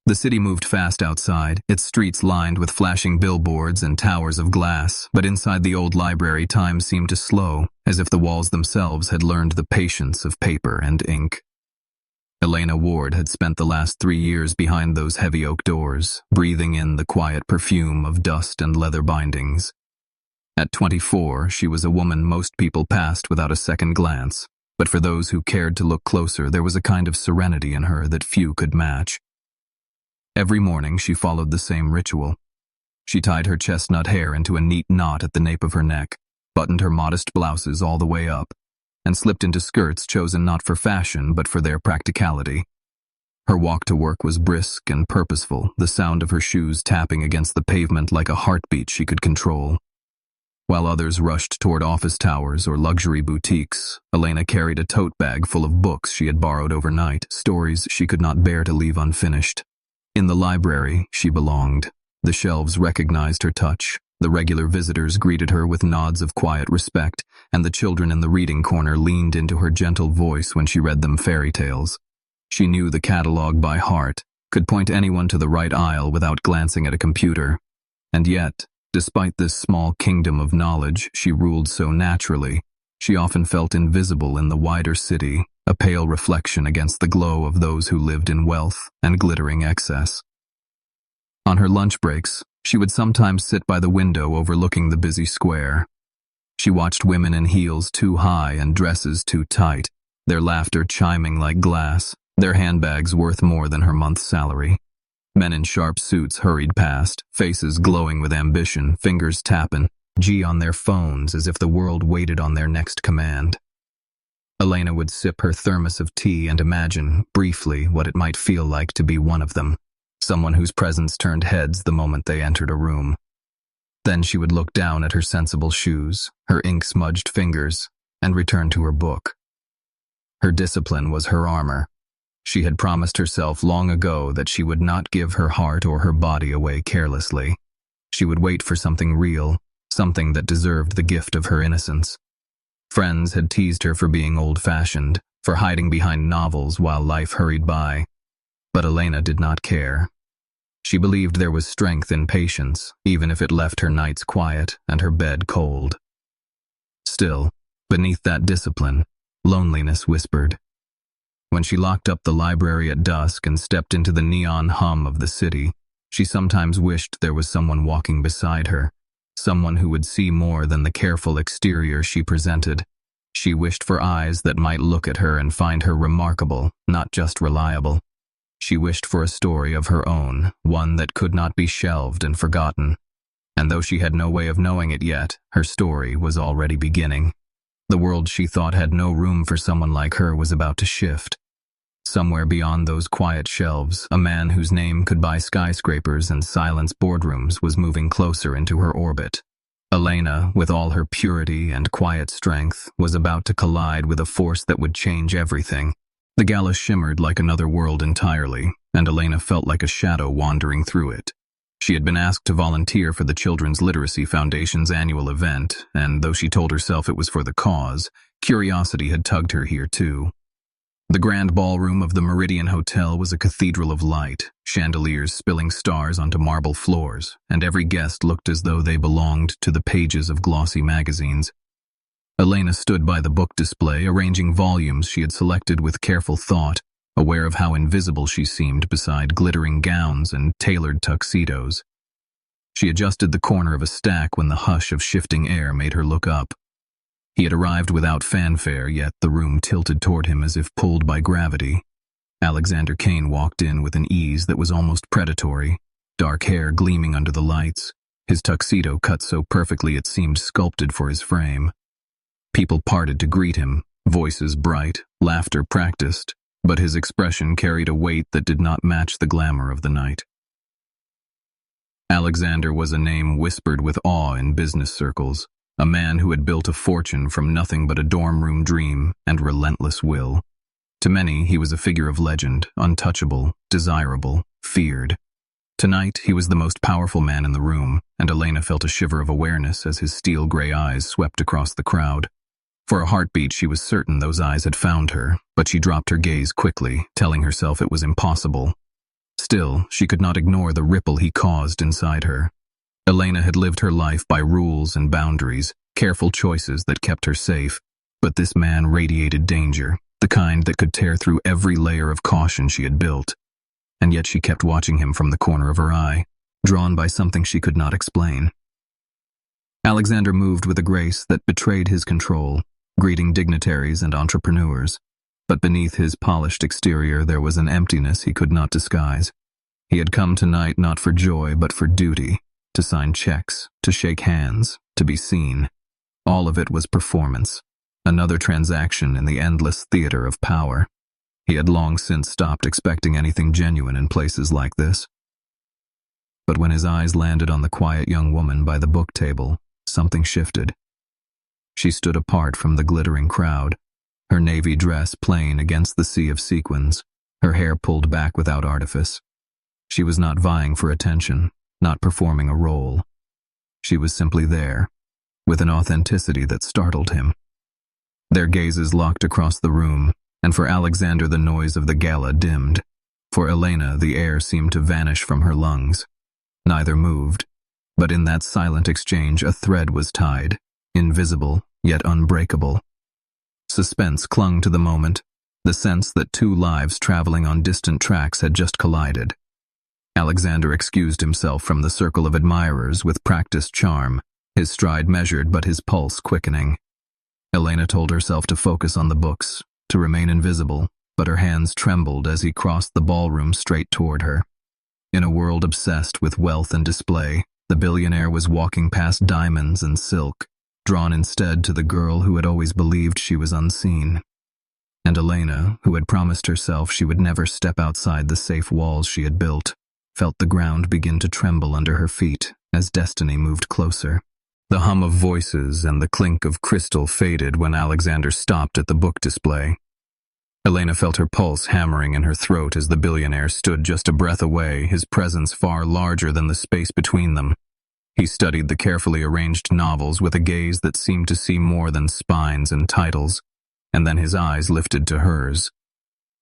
The city moved fast outside, its streets lined with flashing billboards and towers of glass, but inside the old library time seemed to slow, as if the walls themselves had learned the patience of paper and ink. Elena Ward had spent the last 3 years behind those heavy oak doors, breathing in the quiet perfume of dust and leather bindings. At 24, she was a woman most people passed without a second glance, but for those who cared to look closer, there was a kind of serenity in her that few could match. Every morning she followed the same ritual. She tied her chestnut hair into a neat knot at the nape of her neck, buttoned her modest blouses all the way up, and slipped into skirts chosen not for fashion but for their practicality. Her walk to work was brisk and purposeful, the sound of her shoes tapping against the pavement like a heartbeat she could control. While others rushed toward office towers or luxury boutiques, Elena carried a tote bag full of books she had borrowed overnight, stories she could not bear to leave unfinished. In the library, she belonged. The shelves recognized her touch. The regular visitors greeted her with nods of quiet respect, and the children in the reading corner leaned into her gentle voice when she read them fairy tales. She knew the catalog by heart, could point anyone to the right aisle without glancing at a computer. And yet, despite this small kingdom of knowledge she ruled so naturally, she often felt invisible in the wider city, a pale reflection against the glow of those who lived in wealth and glittering excess. On her lunch breaks, she would sometimes sit by the window overlooking the busy square. She watched women in heels too high and dresses too tight, their laughter chiming like glass, their handbags worth more than her month's salary. Men in sharp suits hurried past, faces glowing with ambition, fingers tapping, on their phones as if the world waited on their next command. Elena would sip her thermos of tea and imagine, briefly, what it might feel like to be one of them, someone whose presence turned heads the moment they entered a room. Then she would look down at her sensible shoes, her ink-smudged fingers, and return to her book. Her discipline was her armor. She had promised herself long ago that she would not give her heart or her body away carelessly. She would wait for something real, something that deserved the gift of her innocence. Friends had teased her for being old-fashioned, for hiding behind novels while life hurried by. But Elena did not care. She believed there was strength in patience, even if it left her nights quiet and her bed cold. Still, beneath that discipline, loneliness whispered. When she locked up the library at dusk and stepped into the neon hum of the city, she sometimes wished there was someone walking beside her, someone who would see more than the careful exterior she presented. She wished for eyes that might look at her and find her remarkable, not just reliable. She wished for a story of her own, one that could not be shelved and forgotten. And though she had no way of knowing it yet, her story was already beginning. The world she thought had no room for someone like her was about to shift. Somewhere beyond those quiet shelves, a man whose name could buy skyscrapers and silence boardrooms was moving closer into her orbit. Elena, with all her purity and quiet strength, was about to collide with a force that would change everything. The gala shimmered like another world entirely, and Elena felt like a shadow wandering through it. She had been asked to volunteer for the Children's Literacy Foundation's annual event, and though she told herself it was for the cause, curiosity had tugged her here too. The grand ballroom of the Meridian Hotel was a cathedral of light, chandeliers spilling stars onto marble floors, and every guest looked as though they belonged to the pages of glossy magazines. Elena stood by the book display, arranging volumes she had selected with careful thought, aware of how invisible she seemed beside glittering gowns and tailored tuxedos. She adjusted the corner of a stack when the hush of shifting air made her look up. He had arrived without fanfare, yet the room tilted toward him as if pulled by gravity. Alexander Kane walked in with an ease that was almost predatory, dark hair gleaming under the lights, his tuxedo cut so perfectly it seemed sculpted for his frame. People parted to greet him, voices bright, laughter practiced, but his expression carried a weight that did not match the glamour of the night. Alexander was a name whispered with awe in business circles, a man who had built a fortune from nothing but a dorm room dream and relentless will. To many, he was a figure of legend, untouchable, desirable, feared. Tonight, he was the most powerful man in the room, and Elena felt a shiver of awareness as his steel-gray eyes swept across the crowd. For a heartbeat, she was certain those eyes had found her, but she dropped her gaze quickly, telling herself it was impossible. Still, she could not ignore the ripple he caused inside her. Elena had lived her life by rules and boundaries, careful choices that kept her safe, but this man radiated danger, the kind that could tear through every layer of caution she had built. And yet she kept watching him from the corner of her eye, drawn by something she could not explain. Alexander moved with a grace that betrayed his control, greeting dignitaries and entrepreneurs. But beneath his polished exterior there was an emptiness he could not disguise. He had come tonight not for joy but for duty, to sign checks, to shake hands, to be seen. All of it was performance, another transaction in the endless theater of power. He had long since stopped expecting anything genuine in places like this. But when his eyes landed on the quiet young woman by the book table, something shifted. She stood apart from the glittering crowd, her navy dress plain against the sea of sequins, her hair pulled back without artifice. She was not vying for attention, not performing a role. She was simply there, with an authenticity that startled him. Their gazes locked across the room, and for Alexander the noise of the gala dimmed. For Elena the air seemed to vanish from her lungs. Neither moved, but in that silent exchange a thread was tied, invisible yet unbreakable. Suspense clung to the moment, the sense that two lives traveling on distant tracks had just collided. Alexander excused himself from the circle of admirers with practiced charm, his stride measured but his pulse quickening. Elena told herself to focus on the books, to remain invisible, but her hands trembled as he crossed the ballroom straight toward her. In a world obsessed with wealth and display, the billionaire was walking past diamonds and silk, drawn instead to the girl who had always believed she was unseen. And Elena, who had promised herself she would never step outside the safe walls she had built, felt the ground begin to tremble under her feet as destiny moved closer. The hum of voices and the clink of crystal faded when Alexander stopped at the book display. Elena felt her pulse hammering in her throat as the billionaire stood just a breath away, his presence far larger than the space between them. He studied the carefully arranged novels with a gaze that seemed to see more than spines and titles, and then his eyes lifted to hers.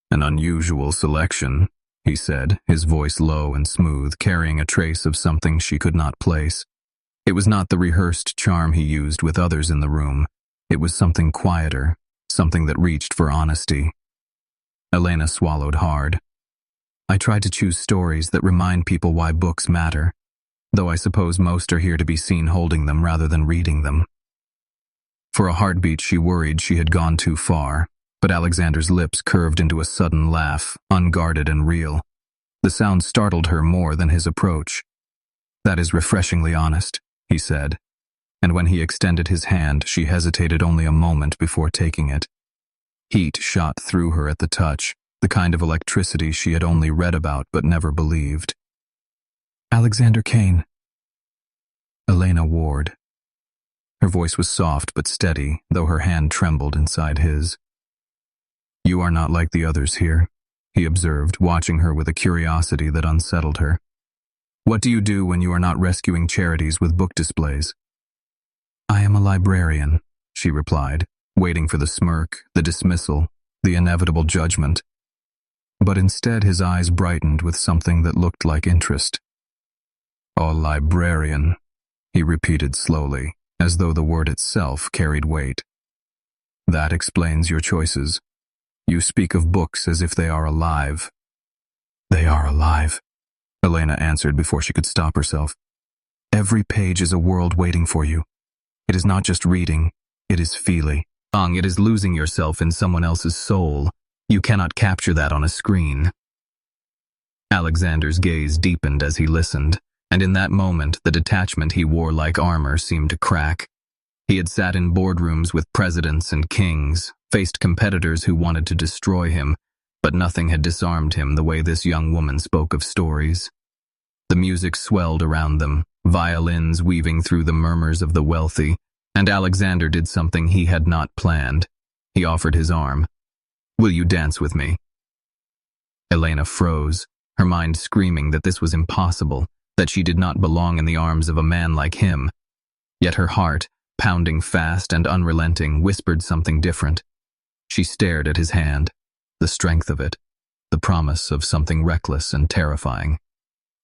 "An unusual selection," he said, his voice low and smooth, carrying a trace of something she could not place. It was not the rehearsed charm he used with others in the room. It was something quieter, something that reached for honesty. Elena swallowed hard. "I try to choose stories that remind people why books matter, though I suppose most are here to be seen holding them rather than reading them." For a heartbeat she worried she had gone too far, but Alexander's lips curved into a sudden laugh, unguarded and real. The sound startled her more than his approach. "That is refreshingly honest," he said, and when he extended his hand, she hesitated only a moment before taking it. Heat shot through her at the touch, the kind of electricity she had only read about but never believed. "Alexander Kane." Elena Ward. Her voice was soft but steady, though her hand trembled inside his. "You are not like the others here," he observed, watching her with a curiosity that unsettled her. "What do you do when you are not rescuing charities with book displays?" "I am a librarian," she replied, waiting for the smirk, the dismissal, the inevitable judgment. But instead his eyes brightened with something that looked like interest. "A librarian," he repeated slowly, as though the word itself carried weight. "That explains your choices. You speak of books as if they are alive." "They are alive," Elena answered before she could stop herself. "Every page is a world waiting for you. It is not just reading, it is feeling. It is losing yourself in someone else's soul. You cannot capture that on a screen." Alexander's gaze deepened as he listened, and in that moment the detachment he wore like armor seemed to crack. He had sat in boardrooms with presidents and kings, faced competitors who wanted to destroy him, but nothing had disarmed him the way this young woman spoke of stories. The music swelled around them, violins weaving through the murmurs of the wealthy, and Alexander did something he had not planned. He offered his arm. "Will you dance with me?" Elena froze, her mind screaming that this was impossible, that she did not belong in the arms of a man like him. Yet her heart, pounding fast and unrelenting, whispered something different. She stared at his hand, the strength of it, the promise of something reckless and terrifying.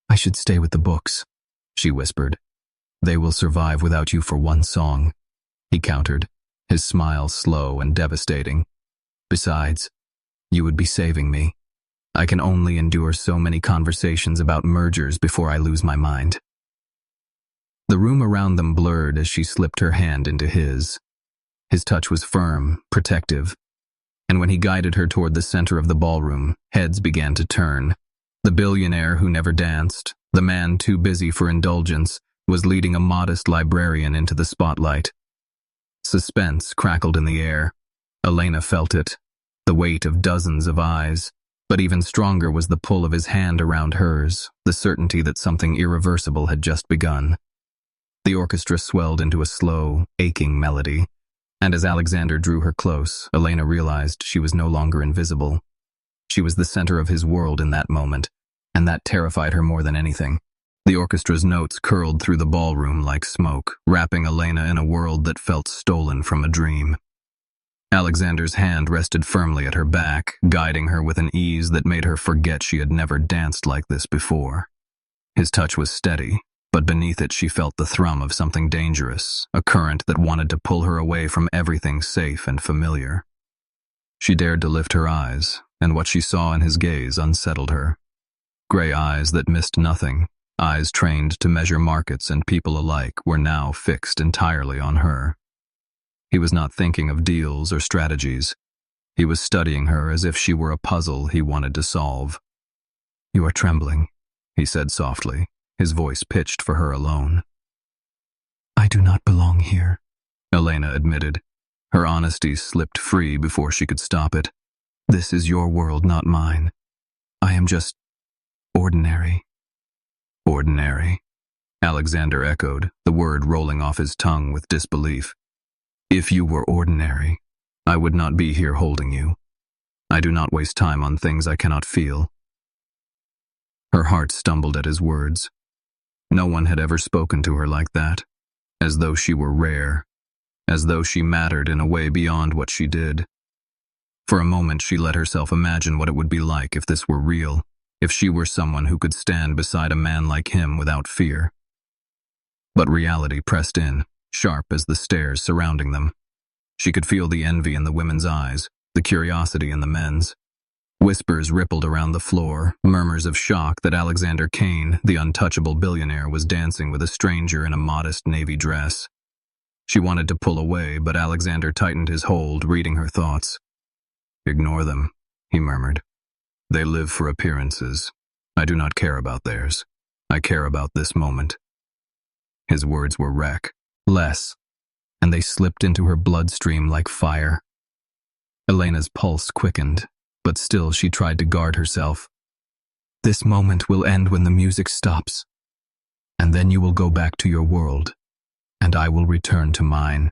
"I should stay with the books," she whispered. "They will survive without you for one song," he countered, his smile slow and devastating. "Besides, you would be saving me. I can only endure so many conversations about mergers before I lose my mind." The room around them blurred as she slipped her hand into his. His touch was firm, protective, and when he guided her toward the center of the ballroom, heads began to turn. The billionaire who never danced, the man too busy for indulgence, was leading a modest librarian into the spotlight. Suspense crackled in the air. Elena felt it, the weight of dozens of eyes, but even stronger was the pull of his hand around hers, the certainty that something irreversible had just begun. The orchestra swelled into a slow, aching melody, and as Alexander drew her close, Elena realized she was no longer invisible. She was the center of his world in that moment, and that terrified her more than anything. The orchestra's notes curled through the ballroom like smoke, wrapping Elena in a world that felt stolen from a dream. Alexander's hand rested firmly at her back, guiding her with an ease that made her forget she had never danced like this before. His touch was steady, but beneath it she felt the thrum of something dangerous, a current that wanted to pull her away from everything safe and familiar. She dared to lift her eyes, and what she saw in his gaze unsettled her. Gray eyes that missed nothing, eyes trained to measure markets and people alike, were now fixed entirely on her. He was not thinking of deals or strategies. He was studying her as if she were a puzzle he wanted to solve. "You are trembling," he said softly, his voice pitched for her alone. "I do not belong here," Elena admitted. Her honesty slipped free before she could stop it. "This is your world, not mine. I am just ordinary." "Ordinary," Alexander echoed, the word rolling off his tongue with disbelief. "If you were ordinary, I would not be here holding you. I do not waste time on things I cannot feel." Her heart stumbled at his words. No one had ever spoken to her like that, as though she were rare, as though she mattered in a way beyond what she did. For a moment she let herself imagine what it would be like if this were real, if she were someone who could stand beside a man like him without fear. But reality pressed in, sharp as the stairs surrounding them. She could feel the envy in the women's eyes, the curiosity in the men's. Whispers rippled around the floor, murmurs of shock that Alexander Kane, the untouchable billionaire, was dancing with a stranger in a modest navy dress. She wanted to pull away, but Alexander tightened his hold, reading her thoughts. "Ignore them," he murmured. "They live for appearances. I do not care about theirs. I care about this moment." His words were wreck. Less, and they slipped into her bloodstream like fire. Elena's pulse quickened, but still she tried to guard herself. "This moment will end when the music stops, and then you will go back to your world, and I will return to mine."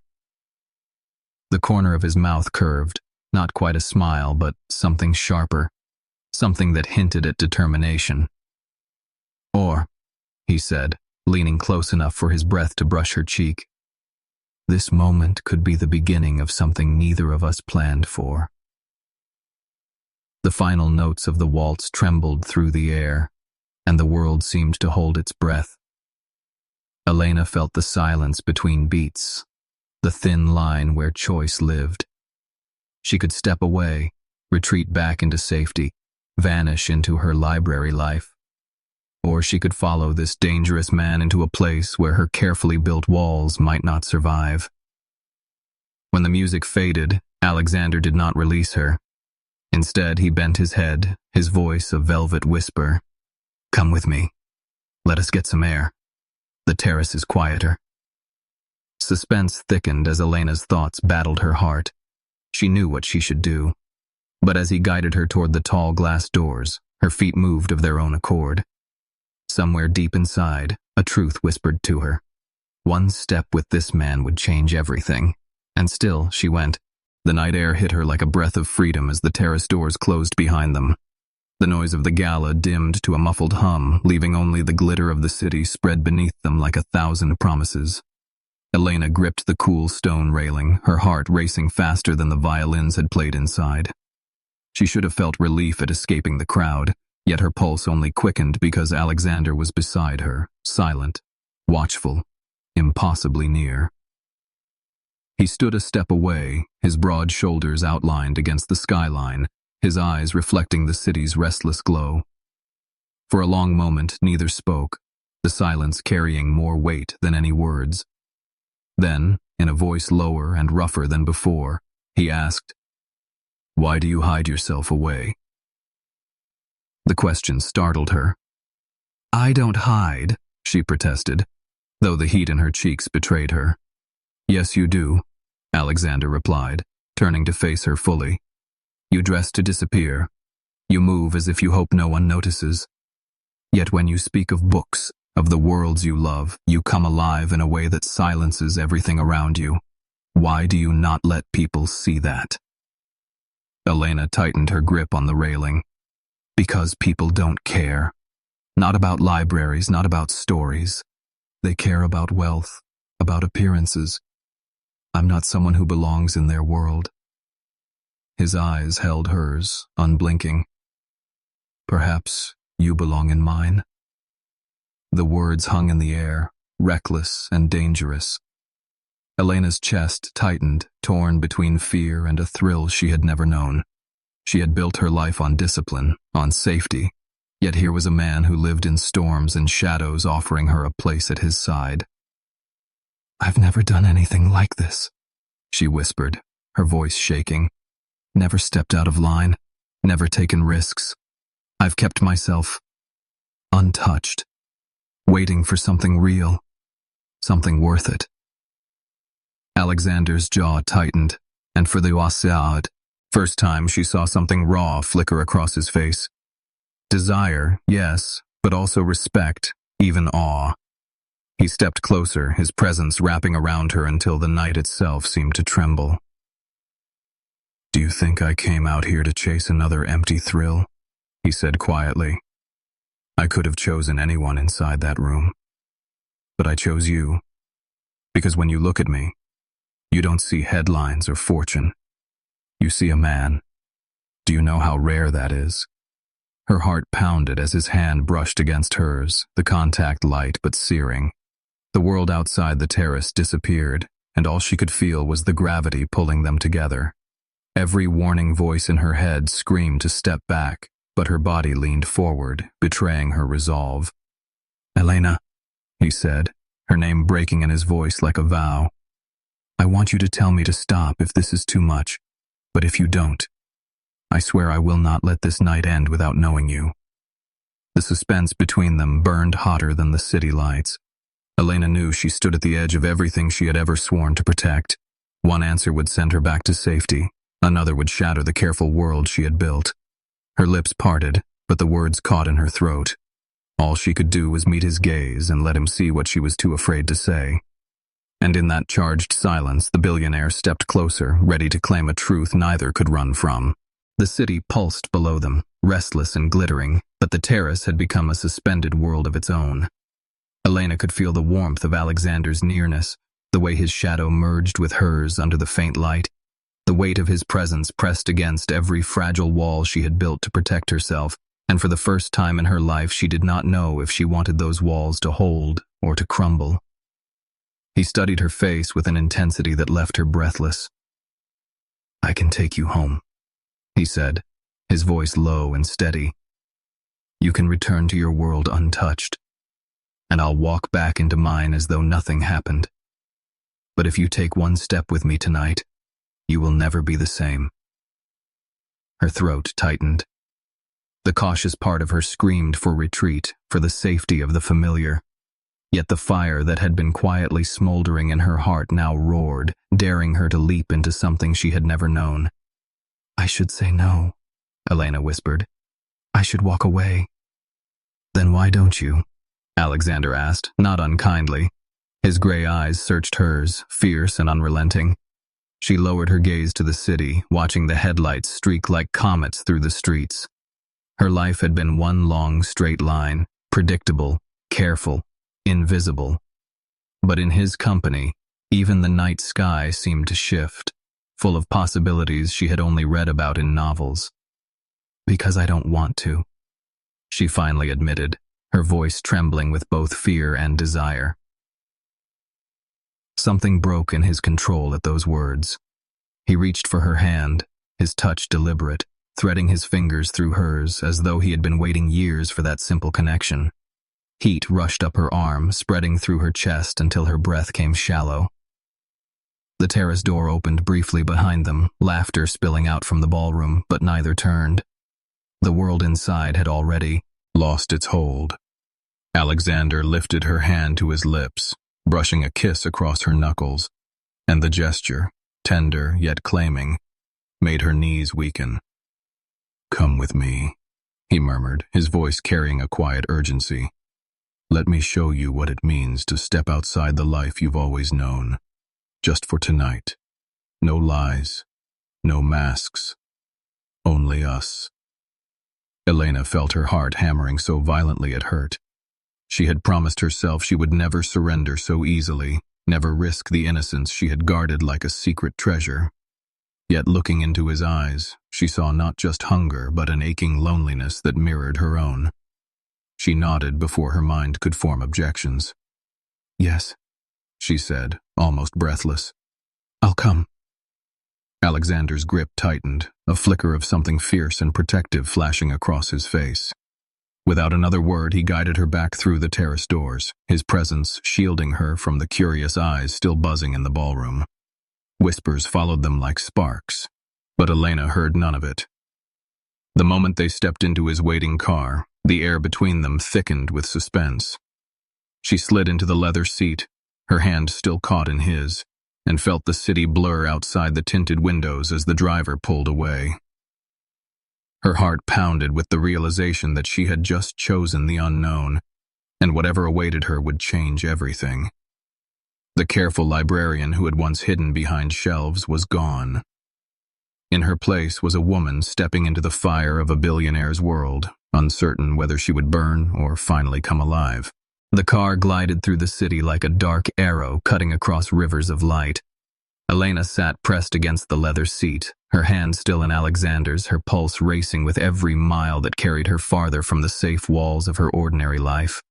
The corner of his mouth curved, not quite a smile, but something sharper, something that hinted at determination. "Or," he said, leaning close enough for his breath to brush her cheek, "this moment could be the beginning of something neither of us planned for." The final notes of the waltz trembled through the air, and the world seemed to hold its breath. Elena felt the silence between beats, the thin line where choice lived. She could step away, retreat back into safety, vanish into her library life. Or she could follow this dangerous man into a place where her carefully built walls might not survive. When the music faded, Alexander did not release her. Instead, he bent his head, his voice a velvet whisper. "Come with me. Let us get some air. The terrace is quieter." Suspense thickened as Elena's thoughts battled her heart. She knew what she should do. But as he guided her toward the tall glass doors, her feet moved of their own accord. Somewhere deep inside, a truth whispered to her. One step with this man would change everything. And still, she went. The night air hit her like a breath of freedom as the terrace doors closed behind them. The noise of the gala dimmed to a muffled hum, leaving only the glitter of the city spread beneath them like 1,000 promises. Elena gripped the cool stone railing, her heart racing faster than the violins had played inside. She should have felt relief at escaping the crowd, yet her pulse only quickened because Alexander was beside her, silent, watchful, impossibly near. He stood a step away, his broad shoulders outlined against the skyline, his eyes reflecting the city's restless glow. For a long moment, neither spoke, the silence carrying more weight than any words. Then, in a voice lower and rougher than before, he asked, "Why do you hide yourself away?" The question startled her. "I don't hide," she protested, though the heat in her cheeks betrayed her. "Yes, you do," Alexander replied, turning to face her fully. "You dress to disappear. You move as if you hope no one notices. Yet when you speak of books, of the worlds you love, you come alive in a way that silences everything around you. Why do you not let people see that?" Elena tightened her grip on the railing. "Because people don't care. Not about libraries, not about stories. They care about wealth, about appearances. I'm not someone who belongs in their world." His eyes held hers, unblinking. "Perhaps you belong in mine?" The words hung in the air, reckless and dangerous. Elena's chest tightened, torn between fear and a thrill she had never known. She had built her life on discipline, on safety, yet here was a man who lived in storms and shadows offering her a place at his side. "I've never done anything like this," she whispered, her voice shaking. "Never stepped out of line, never taken risks. I've kept myself untouched, waiting for something real, something worth it." Alexander's jaw tightened, and for the first time she saw something raw flicker across his face. Desire, yes, but also respect, even awe. He stepped closer, his presence wrapping around her until the night itself seemed to tremble. "Do you think I came out here to chase another empty thrill?" he said quietly. "I could have chosen anyone inside that room. But I chose you. Because when you look at me, you don't see headlines or fortune. You see a man. Do you know how rare that is?" Her heart pounded as his hand brushed against hers, the contact light but searing. The world outside the terrace disappeared, and all she could feel was the gravity pulling them together. Every warning voice in her head screamed to step back, but her body leaned forward, betraying her resolve. "Elena," he said, her name breaking in his voice like a vow. "I want you to tell me to stop if this is too much, but if you don't, I swear I will not let this night end without knowing you." The suspense between them burned hotter than the city lights. Elena knew she stood at the edge of everything she had ever sworn to protect. One answer would send her back to safety, another would shatter the careful world she had built. Her lips parted, but the words caught in her throat. All she could do was meet his gaze and let him see what she was too afraid to say. And in that charged silence, the billionaire stepped closer, ready to claim a truth neither could run from. The city pulsed below them, restless and glittering, but the terrace had become a suspended world of its own. Elena could feel the warmth of Alexander's nearness, the way his shadow merged with hers under the faint light. The weight of his presence pressed against every fragile wall she had built to protect herself, and for the first time in her life she did not know if she wanted those walls to hold or to crumble. He studied her face with an intensity that left her breathless. "I can take you home," he said, his voice low and steady. "You can return to your world untouched, and I'll walk back into mine as though nothing happened. But if you take one step with me tonight, you will never be the same." Her throat tightened. The cautious part of her screamed for retreat, for the safety of the familiar. Yet the fire that had been quietly smoldering in her heart now roared, daring her to leap into something she had never known. "I should say no," Elena whispered. "I should walk away." "Then why don't you?" Alexander asked, not unkindly. His gray eyes searched hers, fierce and unrelenting. She lowered her gaze to the city, watching the headlights streak like comets through the streets. Her life had been one long straight line, predictable, careful, invisible. But in his company, even the night sky seemed to shift, full of possibilities she had only read about in novels. Because I don't want to, she finally admitted, her voice trembling with both fear and desire. Something broke in his control at those words. He reached for her hand, his touch deliberate, threading his fingers through hers as though he had been waiting years for that simple connection. Heat rushed up her arm, spreading through her chest until her breath came shallow. The terrace door opened briefly behind them, laughter spilling out from the ballroom, but neither turned. The world inside had already lost its hold. Alexander lifted her hand to his lips, brushing a kiss across her knuckles, and the gesture, tender yet claiming, made her knees weaken. "Come with me," he murmured, his voice carrying a quiet urgency. "Let me show you what it means to step outside the life you've always known. Just for tonight. No lies, no masks, only us." Elena felt her heart hammering so violently it hurt. She had promised herself she would never surrender so easily, never risk the innocence she had guarded like a secret treasure. Yet looking into his eyes, she saw not just hunger but an aching loneliness that mirrored her own. She nodded before her mind could form objections. "Yes," she said, almost breathless. "I'll come." Alexander's grip tightened, a flicker of something fierce and protective flashing across his face. Without another word, he guided her back through the terrace doors, his presence shielding her from the curious eyes still buzzing in the ballroom. Whispers followed them like sparks, but Elena heard none of it. The moment they stepped into his waiting car, the air between them thickened with suspense. She slid into the leather seat, her hand still caught in his, and felt the city blur outside the tinted windows as the driver pulled away. Her heart pounded with the realization that she had just chosen the unknown, and whatever awaited her would change everything. The careful librarian who had once hidden behind shelves was gone. In her place was a woman stepping into the fire of a billionaire's world, uncertain whether she would burn or finally come alive. The car glided through the city like a dark arrow cutting across rivers of light. Elena sat pressed against the leather seat, her hand still in Alexander's, her pulse racing with every mile that carried her farther from the safe walls of her ordinary life.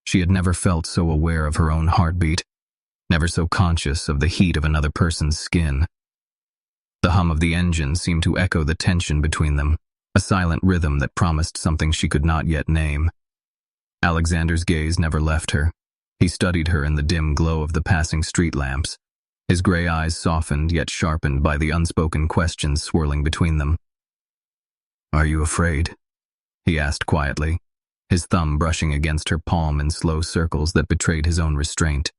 She had never felt so aware of her own heartbeat, never so conscious of the heat of another person's skin. The hum of the engine seemed to echo the tension between them, a silent rhythm that promised something she could not yet name. Alexander's gaze never left her. He studied her in the dim glow of the passing street lamps, his gray eyes softened yet sharpened by the unspoken questions swirling between them. "Are you afraid?" he asked quietly, his thumb brushing against her palm in slow circles that betrayed his own restraint.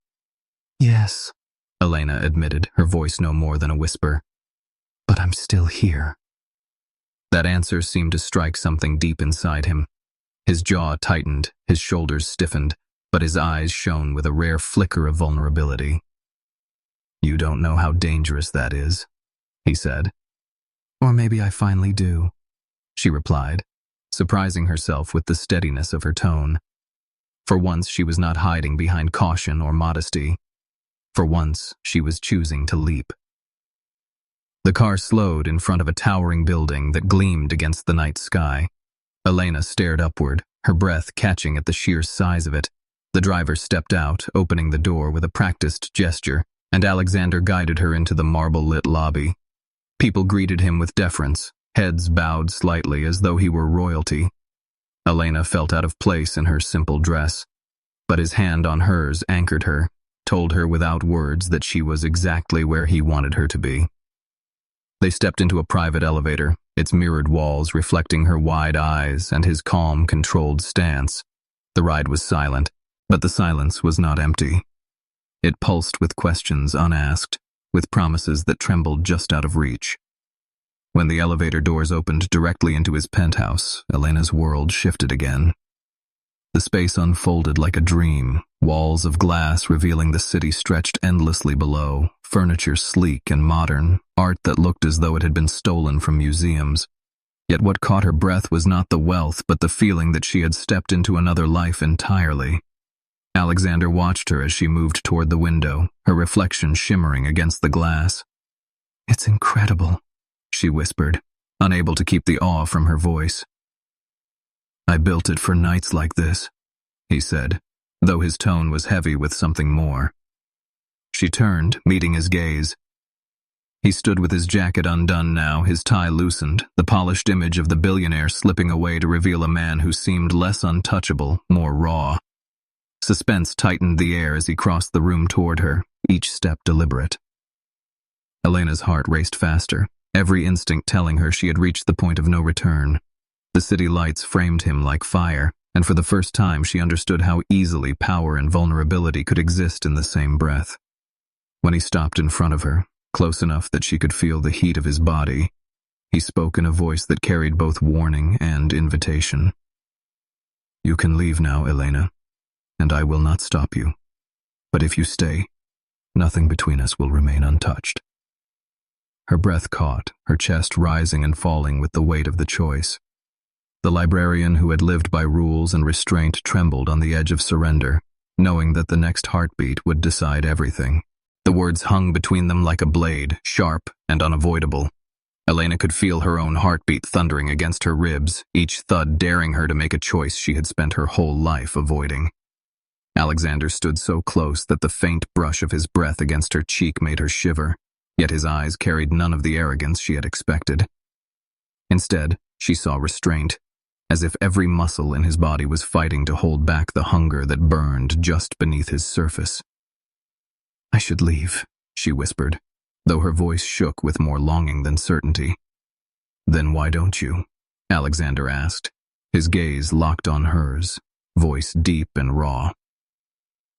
"Yes," Elena admitted, her voice no more than a whisper. "But I'm still here." That answer seemed to strike something deep inside him. His jaw tightened, his shoulders stiffened, but his eyes shone with a rare flicker of vulnerability. "You don't know how dangerous that is," he said. "Or maybe I finally do," she replied, surprising herself with the steadiness of her tone. For once she was not hiding behind caution or modesty. For once she was choosing to leap. The car slowed in front of a towering building that gleamed against the night sky. Elena stared upward, her breath catching at the sheer size of it. The driver stepped out, opening the door with a practiced gesture, and Alexander guided her into the marble-lit lobby. People greeted him with deference, heads bowed slightly as though he were royalty. Elena felt out of place in her simple dress, but his hand on hers anchored her, told her without words that she was exactly where he wanted her to be. They stepped into a private elevator, its mirrored walls reflecting her wide eyes and his calm, controlled stance. The ride was silent, but the silence was not empty. It pulsed with questions unasked, with promises that trembled just out of reach. When the elevator doors opened directly into his penthouse, Elena's world shifted again. The space unfolded like a dream, walls of glass revealing the city stretched endlessly below, furniture sleek and modern, art that looked as though it had been stolen from museums. Yet what caught her breath was not the wealth, but the feeling that she had stepped into another life entirely. Alexander watched her as she moved toward the window, her reflection shimmering against the glass. "It's incredible," she whispered, unable to keep the awe from her voice. "I built it for nights like this," he said, though his tone was heavy with something more. She turned, meeting his gaze. He stood with his jacket undone now, his tie loosened, the polished image of the billionaire slipping away to reveal a man who seemed less untouchable, more raw. Suspense tightened the air as he crossed the room toward her, each step deliberate. Elena's heart raced faster, every instinct telling her she had reached the point of no return. The city lights framed him like fire, and for the first time she understood how easily power and vulnerability could exist in the same breath. When he stopped in front of her, close enough that she could feel the heat of his body, he spoke in a voice that carried both warning and invitation. "You can leave now, Elena, and I will not stop you. But if you stay, nothing between us will remain untouched." Her breath caught, her chest rising and falling with the weight of the choice. The librarian who had lived by rules and restraint trembled on the edge of surrender, knowing that the next heartbeat would decide everything. The words hung between them like a blade, sharp and unavoidable. Elena could feel her own heartbeat thundering against her ribs, each thud daring her to make a choice she had spent her whole life avoiding. Alexander stood so close that the faint brush of his breath against her cheek made her shiver, yet his eyes carried none of the arrogance she had expected. Instead, she saw restraint, as if every muscle in his body was fighting to hold back the hunger that burned just beneath his surface. "I should leave," she whispered, though her voice shook with more longing than certainty. "Then why don't you?" Alexander asked, his gaze locked on hers, voice deep and raw.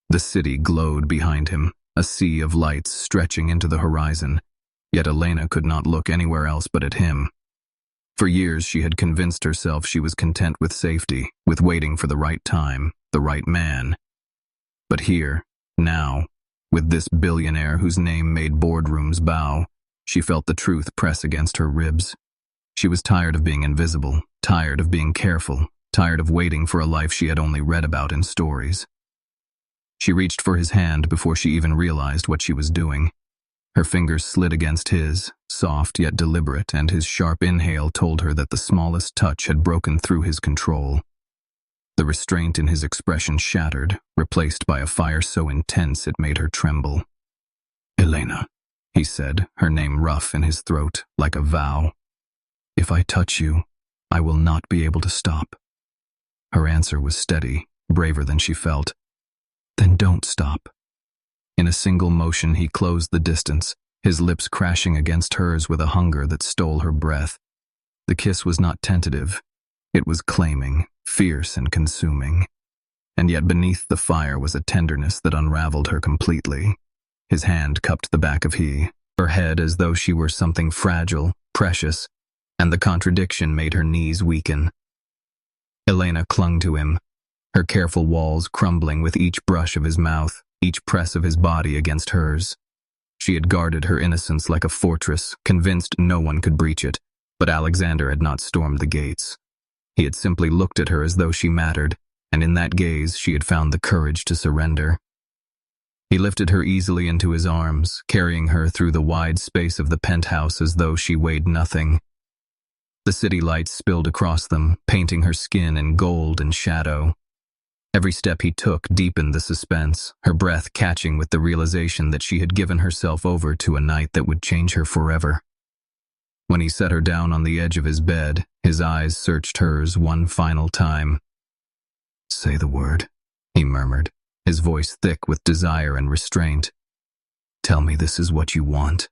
The city glowed behind him, a sea of lights stretching into the horizon, yet Elena could not look anywhere else but at him. For years she had convinced herself she was content with safety, with waiting for the right time, the right man. But here, now, with this billionaire whose name made boardrooms bow, she felt the truth press against her ribs. She was tired of being invisible, tired of being careful, tired of waiting for a life she had only read about in stories. She reached for his hand before she even realized what she was doing. Her fingers slid against his, soft yet deliberate, and his sharp inhale told her that the smallest touch had broken through his control. The restraint in his expression shattered, replaced by a fire so intense it made her tremble. "Elena," he said, her name rough in his throat, like a vow. "If I touch you, I will not be able to stop." Her answer was steady, braver than she felt. "Then don't stop." In a single motion he closed the distance, his lips crashing against hers with a hunger that stole her breath. The kiss was not tentative. It was claiming, fierce and consuming. And yet beneath the fire was a tenderness that unraveled her completely. His hand cupped the back of her head as though she were something fragile, precious, and the contradiction made her knees weaken. Elena clung to him, her careful walls crumbling with each brush of his mouth, each press of his body against hers. She had guarded her innocence like a fortress, convinced no one could breach it, but Alexander had not stormed the gates. He had simply looked at her as though she mattered, and in that gaze she had found the courage to surrender. He lifted her easily into his arms, carrying her through the wide space of the penthouse as though she weighed nothing. The city lights spilled across them, painting her skin in gold and shadow. Every step he took deepened the suspense, her breath catching with the realization that she had given herself over to a night that would change her forever. When he set her down on the edge of his bed, his eyes searched hers one final time. "Say the word," he murmured, his voice thick with desire and restraint. "Tell me this is what you want."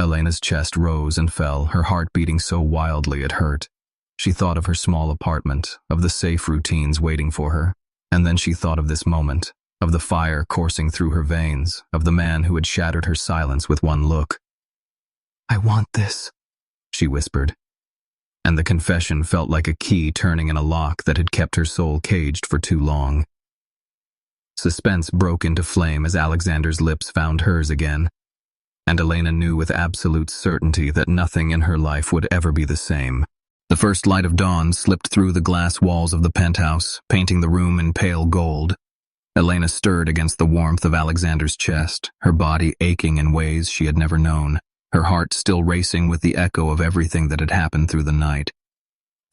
Elena's chest rose and fell, her heart beating so wildly it hurt. She thought of her small apartment, of the safe routines waiting for her, and then she thought of this moment, of the fire coursing through her veins, of the man who had shattered her silence with one look. "I want this," she whispered, and the confession felt like a key turning in a lock that had kept her soul caged for too long. Suspense broke into flame as Alexander's lips found hers again, and Elena knew with absolute certainty that nothing in her life would ever be the same. The first light of dawn slipped through the glass walls of the penthouse, painting the room in pale gold. Elena stirred against the warmth of Alexander's chest, her body aching in ways she had never known, her heart still racing with the echo of everything that had happened through the night.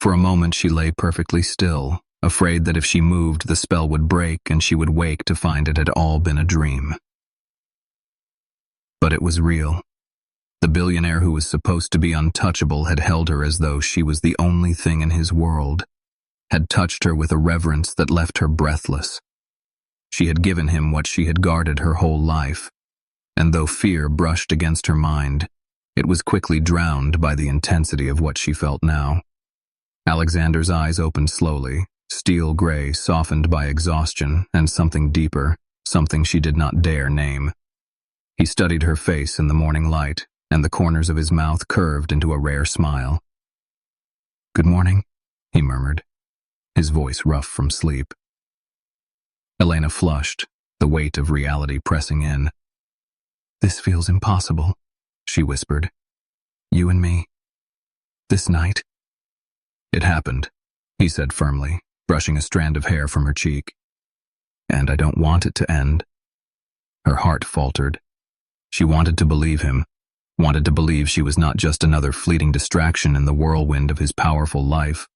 For a moment she lay perfectly still, afraid that if she moved the spell would break and she would wake to find it had all been a dream. But it was real. The billionaire who was supposed to be untouchable had held her as though she was the only thing in his world, had touched her with a reverence that left her breathless. She had given him what she had guarded her whole life, and though fear brushed against her mind, it was quickly drowned by the intensity of what she felt now. Alexander's eyes opened slowly, steel gray, softened by exhaustion and something deeper, something she did not dare name. He studied her face in the morning light, and the corners of his mouth curved into a rare smile. "Good morning," he murmured, his voice rough from sleep. Elena flushed, the weight of reality pressing in. "This feels impossible," she whispered. "You and me. This night." "It happened," he said firmly, brushing a strand of hair from her cheek. "And I don't want it to end." Her heart faltered. She wanted to believe him, wanted to believe she was not just another fleeting distraction in the whirlwind of his powerful life.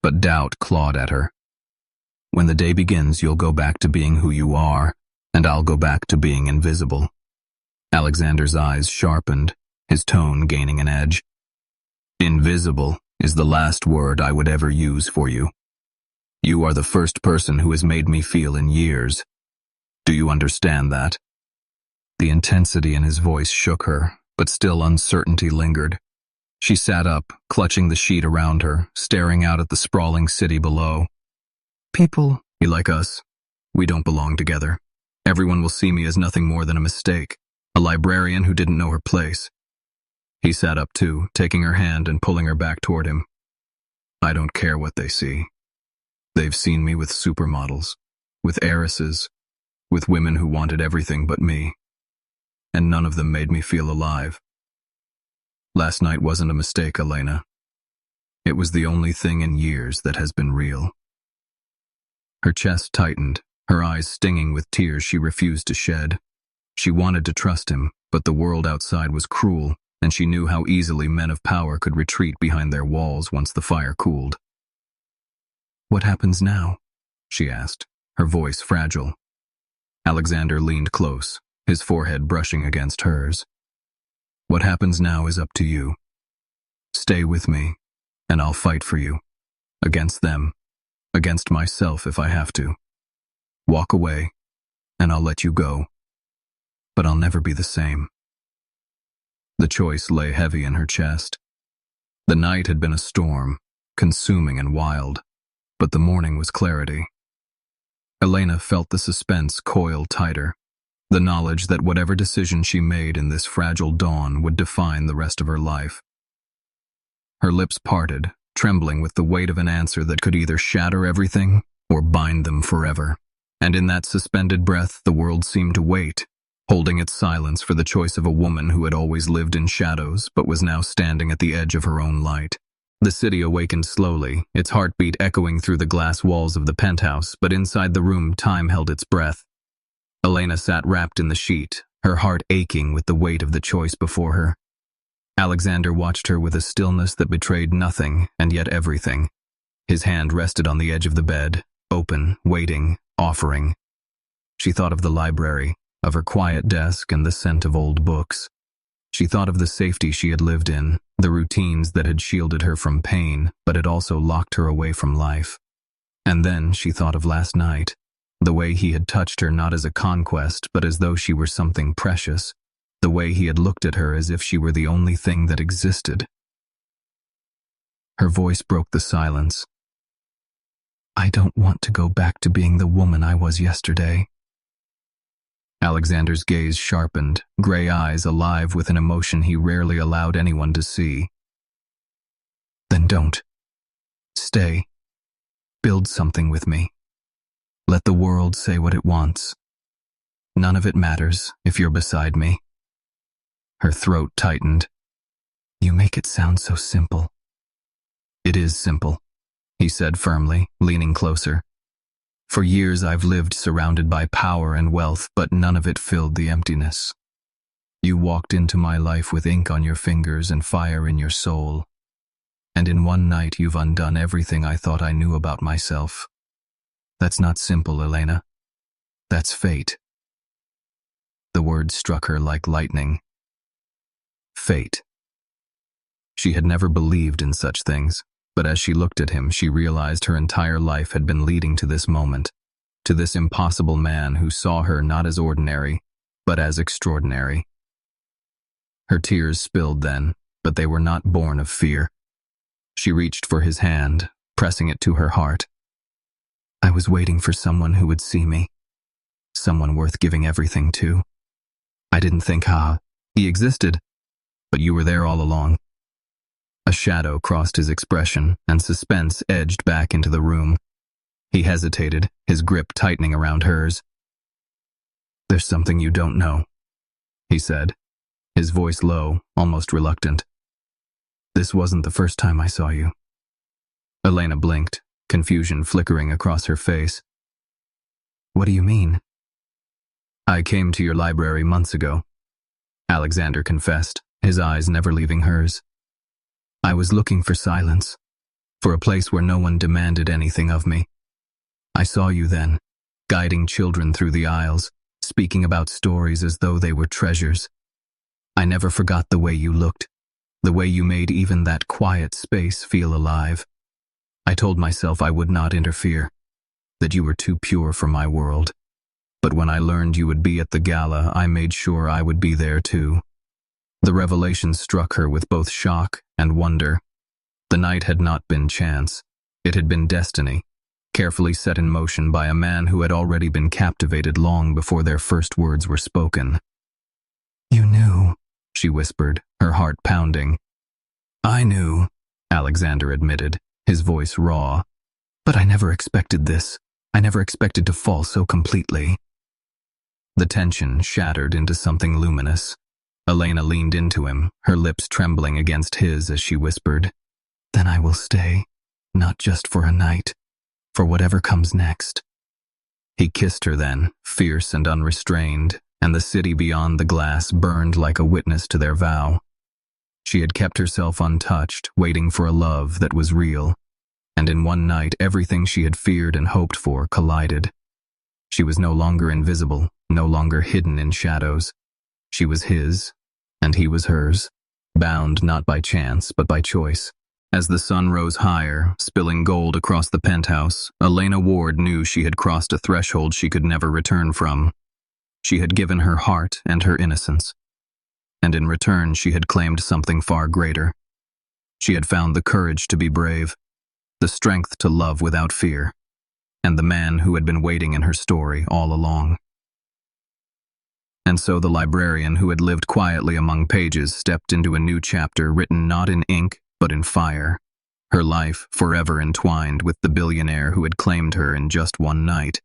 But doubt clawed at her. "When the day begins, you'll go back to being who you are, and I'll go back to being invisible." Alexander's eyes sharpened, his tone gaining an edge. "Invisible is the last word I would ever use for you. You are the first person who has made me feel in years. Do you understand that?" The intensity in his voice shook her, but still uncertainty lingered. She sat up, clutching the sheet around her, staring out at the sprawling city below. "People like us, we don't belong together. Everyone will see me as nothing more than a mistake, a librarian who didn't know her place." He sat up too, taking her hand and pulling her back toward him. "I don't care what they see. They've seen me with supermodels, with heiresses, with women who wanted everything but me. And none of them made me feel alive. Last night wasn't a mistake, Elena. It was the only thing in years that has been real." Her chest tightened, her eyes stinging with tears she refused to shed. She wanted to trust him, but the world outside was cruel, and she knew how easily men of power could retreat behind their walls once the fire cooled. "What happens now?" she asked, her voice fragile. Alexander leaned close, his forehead brushing against hers. "What happens now is up to you. Stay with me, and I'll fight for you. Against them, against myself if I have to. Walk away, and I'll let you go. But I'll never be the same." The choice lay heavy in her chest. The night had been a storm, consuming and wild, but the morning was clarity. Elena felt the suspense coil tighter, the knowledge that whatever decision she made in this fragile dawn would define the rest of her life. Her lips parted, trembling with the weight of an answer that could either shatter everything or bind them forever. And in that suspended breath, the world seemed to wait, holding its silence for the choice of a woman who had always lived in shadows but was now standing at the edge of her own light. The city awakened slowly, its heartbeat echoing through the glass walls of the penthouse, but inside the room time held its breath. Elena sat wrapped in the sheet, her heart aching with the weight of the choice before her. Alexander watched her with a stillness that betrayed nothing and yet everything. His hand rested on the edge of the bed, open, waiting, offering. She thought of the library, of her quiet desk and the scent of old books. She thought of the safety she had lived in, the routines that had shielded her from pain, but had also locked her away from life. And then she thought of last night, the way he had touched her not as a conquest, but as though she were something precious, the way he had looked at her as if she were the only thing that existed. Her voice broke the silence. "I don't want to go back to being the woman I was yesterday." Alexander's gaze sharpened, gray eyes alive with an emotion he rarely allowed anyone to see. "Then don't. Stay. Build something with me. Let the world say what it wants. None of it matters if you're beside me." Her throat tightened. "You make it sound so simple." "It is simple," he said firmly, leaning closer. "For years I've lived surrounded by power and wealth, but none of it filled the emptiness. You walked into my life with ink on your fingers and fire in your soul. And in one night you've undone everything I thought I knew about myself. That's not simple, Elena. That's fate. The words struck her like lightning. Fate. She had never believed in such things, but as she looked at him, she realized her entire life had been leading to this moment, to this impossible man who saw her not as ordinary, but as extraordinary. Her tears spilled then, but they were not born of fear. She reached for his hand, pressing it to her heart. I was waiting for someone who would see me, someone worth giving everything to. I didn't think he existed, but you were there all along. A shadow crossed his expression, and suspense edged back into the room. He hesitated, his grip tightening around hers. There's something you don't know, he said, his voice low, almost reluctant. This wasn't the first time I saw you. Elena blinked, confusion flickering across her face. What do you mean? I came to your library months ago, Alexander confessed, his eyes never leaving hers. I was looking for silence, for a place where no one demanded anything of me. I saw you then, guiding children through the aisles, speaking about stories as though they were treasures. I never forgot the way you looked, the way you made even that quiet space feel alive. I told myself I would not interfere, that you were too pure for my world. But when I learned you would be at the gala, I made sure I would be there too. The revelation struck her with both shock and wonder. The night had not been chance. It had been destiny, carefully set in motion by a man who had already been captivated long before their first words were spoken. You knew, she whispered, her heart pounding. I knew, Alexander admitted, his voice raw. But I never expected this. I never expected to fall so completely. The tension shattered into something luminous. Elena leaned into him, her lips trembling against his as she whispered, Then I will stay, not just for a night, for whatever comes next. He kissed her then, fierce and unrestrained, and the city beyond the glass burned like a witness to their vow. She had kept herself untouched, waiting for a love that was real, and in one night everything she had feared and hoped for collided. She was no longer invisible, no longer hidden in shadows. She was his, and he was hers, bound not by chance but by choice. As the sun rose higher, spilling gold across the penthouse, Elena Ward knew she had crossed a threshold she could never return from. She had given her heart and her innocence, and in return she had claimed something far greater. She had found the courage to be brave, the strength to love without fear, and the man who had been waiting in her story all along. And so the librarian who had lived quietly among pages stepped into a new chapter written not in ink but in fire, her life forever entwined with the billionaire who had claimed her in just one night.